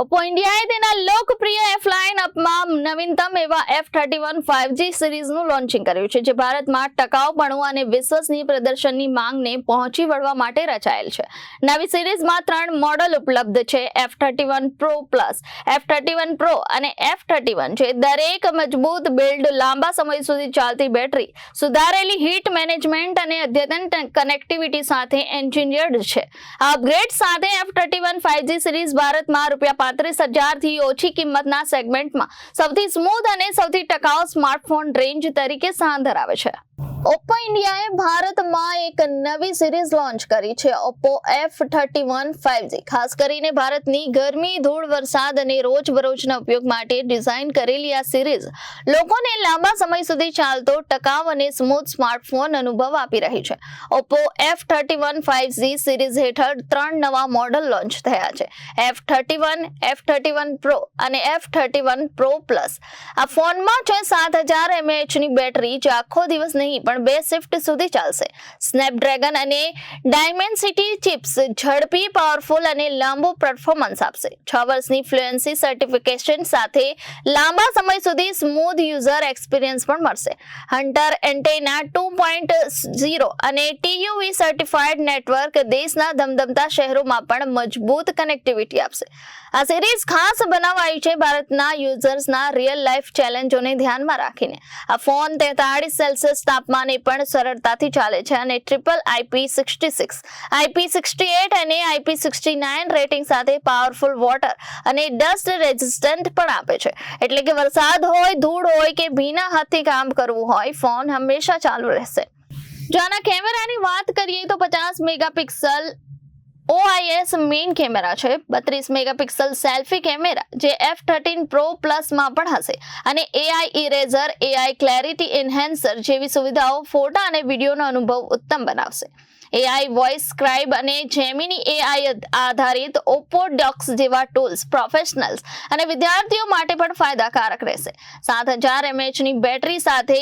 Oppo ઇન્ડિયાએ તેના લોકપ્રિય એફ લાઇન અપમાં નવીનતમ એવા F31 5G સિરીઝનું લોન્ચિંગ કર્યું છે, જે ભારતમાં ટકાઉપણું અને વિશ્વસનીય પ્રદર્શનની માંગને પહોંચી વળવા માટે રચાયેલ છે. નવી સિરીઝમાં 3 મોડલ ઉપલબ્ધ છે: F31 Pro Plus, F31 Pro અને F31, જે દરેક મજબૂત બિલ્ડ, લાંબા સમય સુધી ચાલતી બેટરી, સુધારેલી હીટ મેનેજમેન્ટ અને અદ્યતન કનેક્ટિવિટી સાથે એન્જિનિયર્ડ છે. આ અપગ્રેડ સાથે F31 5G સિરીઝ ભારતમાં ₹35,000 થી ઓછી કિંમતના સેગમેન્ટમાં સૌથી સ્મૂથ અને સૌથી ટકાઉ સ્માર્ટફોન રેન્જ તરીકે સ્થાન ધરાવે છે. ઓપ્પો ઇન્ડિયાએ ભારતમાં એક નવી સિરીઝ લોન્ચ કરી છે, ઓપ્પો F31 5G. ખાસ કરીને ભારતની ગરમી, ધૂળ, વરસાદ અને રોજબરોજના ઉપયોગ માટે ડિઝાઇન કરેલી આ સિરીઝ લોકોને લાંબા સમય સુધી ચાલતો, ટકાઉ અને સ્મૂથ સ્માર્ટફોન અનુભવ આપી રહી છે. ઓપ્પો F31 5G સિરીઝ હેઠળ 3 નવા મોડલ લોન્ચ થયા છે: F31, F31 Pro અને F31 Pro Plus. આ ફોનમાં છે 7000 mAhની બેટરી, જે આખો દિવસ નહીં પણ 2 શિફ્ટ સુધી ચાલશે. સ્નેપડ્રેગન અને ડાયમેન્સિટી ચિપ્સ ઝડપી, પાવરફુલ અને લાંબુ પરફોર્મન્સ આપશે. 6 વર્ષની ફ્લુએન્સી સર્ટિફિકેશન સાથે લાંબા સમય સુધી સ્મૂથ યુઝર એક્સપિરિયન્સ પણ મળશે. હન્ટર એન્ટેના 2.0 અને TUV સર્ટિફાઈડ નેટવર્ક દેશના ધમધમતા શહેરોમાં પણ મજબૂત કનેક્ટિવિટી આપશે. આ સિરીઝ ખાસ બનાવાઈ છે ભારતના યુઝર્સના રિયલ લાઈફ ચેલેન્જોને ધ્યાનમાં રાખીને. આ ફોન 43 સેલ્સિયસ તાપમાને પણ સરળતાથી ચાલે છે અને ટ્રિપલ IP66, IP68 અને IP69 રેટિંગ સાથે પાવરફુલ વોટર અને ડસ્ટ રેઝિસ્ટન્ટ પણ આપે છે. એટલે કે વરસાદ હોય, ધૂળ હોય કે ભીના હાથથી કામ કરવું હોય, ફોન હંમેશા ચાલુ રહેશે. જો આના કેમેરાની વાત કરીએ તો 50 મેગાપિક્સલ OIS મેઇન કેમેરા છે, 32 મેગાપિક્સલ સેલ્ફી કેમેરા, જે F13 Pro Plus માં પણ હશે, અને AI ઇરેઝર, AI ક્લેરિટી એન્હાન્સર જેવી સુવિધાઓ ફોટા અને વિડીયોનો અનુભવ ઉત્તમ બનાવશે. AI વોઇસ સ્ક્રાઇબ અને જેમિની AI આધારિત ઓપ્પો ડોક્સ જેવા ટૂલ્સ પ્રોફેશનલ્સ અને વિદ્યાર્થીઓ માટે પણ ફાયદાકારક રહેશે. 7000 mAhની બેટરી સાથે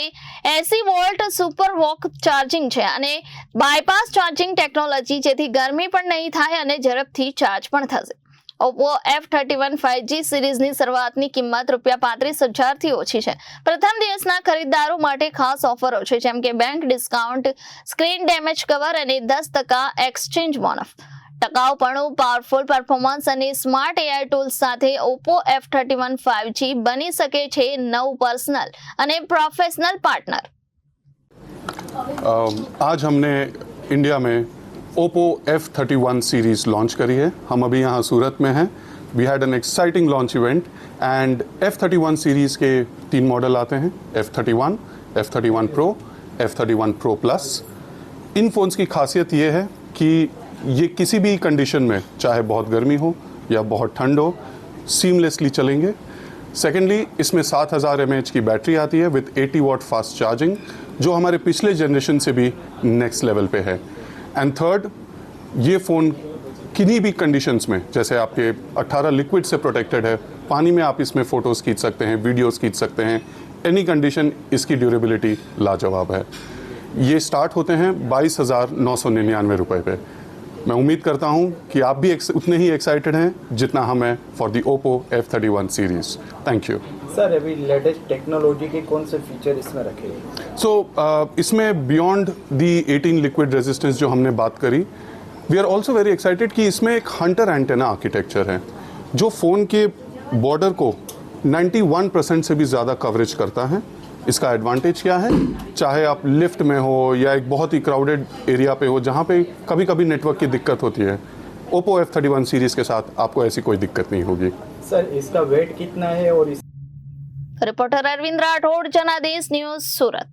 80 વોલ્ટ સુપર વોક ચાર્જિંગ છે અને બાયપાસ ચાર્જિંગ ટેકનોલોજી, જેથી ગરમી પણ નહીં થાય અને ઝડપથી ચાર્જ પણ થશે. ઓપ્પો F31 5G સિરીઝની શરૂઆતની કિંમત ₹35,000 થી ઓછી છે. પ્રથમ દિવસના ખરીદદારો માટે ખાસ ઓફરો છે, જેમ કે bank discount, screen damage cover અને 10% એક્સચેન્જ બોનસ. ટકાઉપણું, પાવરફુલ પરફોર્મન્સ અને સ્માર્ટ AI ટૂલ્સ સાથે ઓપ્પો F31 5G બની શકે છે નવું પર્સનલ અને પ્રોફेशनल पार्टनर. आज हमने इंडिया में ओप्पो F31 सीरीज़ लॉन्च करी है. हम अभी यहाँ सूरत में हैं. We had an exciting launch event and F31 series के 3 मॉडल आते हैं: F31, F31 Pro, F31 Pro Plus. इन फ़ोन्स की खासियत ये है कि ये किसी भी कंडीशन में, चाहे बहुत गर्मी हो या बहुत ठंड हो, सीमलेसली चलेंगे. सेकेंडली, इसमें 7000 mAh की बैटरी आती है विद 80 वॉट फास्ट चार्जिंग, जो हमारे पिछले जनरेशन से भी नेक्स्ट लेवल पे है. एंड थर्ड, ये फ़ोन किन्हीं भी कंडीशंस में, जैसे आपके 18 लिक्विड से प्रोटेक्टेड है, पानी में आप इसमें फ़ोटोज़ खींच सकते हैं, वीडियोज़ खींच सकते हैं, एनी कंडीशन. इसकी ड्यूरेबिलिटी लाजवाब है. ये स्टार्ट होते हैं ₹22,999 पे. मैं उम्मीद करता हूँ कि आप भी उतने ही एक्साइटेड हैं जितना हम हैं for the Oppo F31 series. Thank you. Sir, अभी लेटेस्ट टेक्नोलॉजी के कौन से फीचर इसमें रखे हैं? सो इसमें बियॉन्ड दी 18 लिक्विड रेजिस्टेंस जो हमने बात करी, we are also very excited कि इसमें एक हंटर एंटेना आर्किटेक्चर है, जो फ़ोन के बॉर्डर को 91% से भी ज़्यादा कवरेज करता है. इसका एडवांटेज क्या है? चाहे आप लिफ्ट में हो या एक बहुत ही क्राउडेड एरिया पे हो, जहाँ पे कभी कभी नेटवर्क की दिक्कत होती है, ओप्पो F31 सीरीज़ के साथ आपको ऐसी कोई दिक्कत नहीं होगी. सर, इसका वेट कितना है? और रिपोर्टर अरविंद राठौड़, जनादेश न्यूज़, सूरत.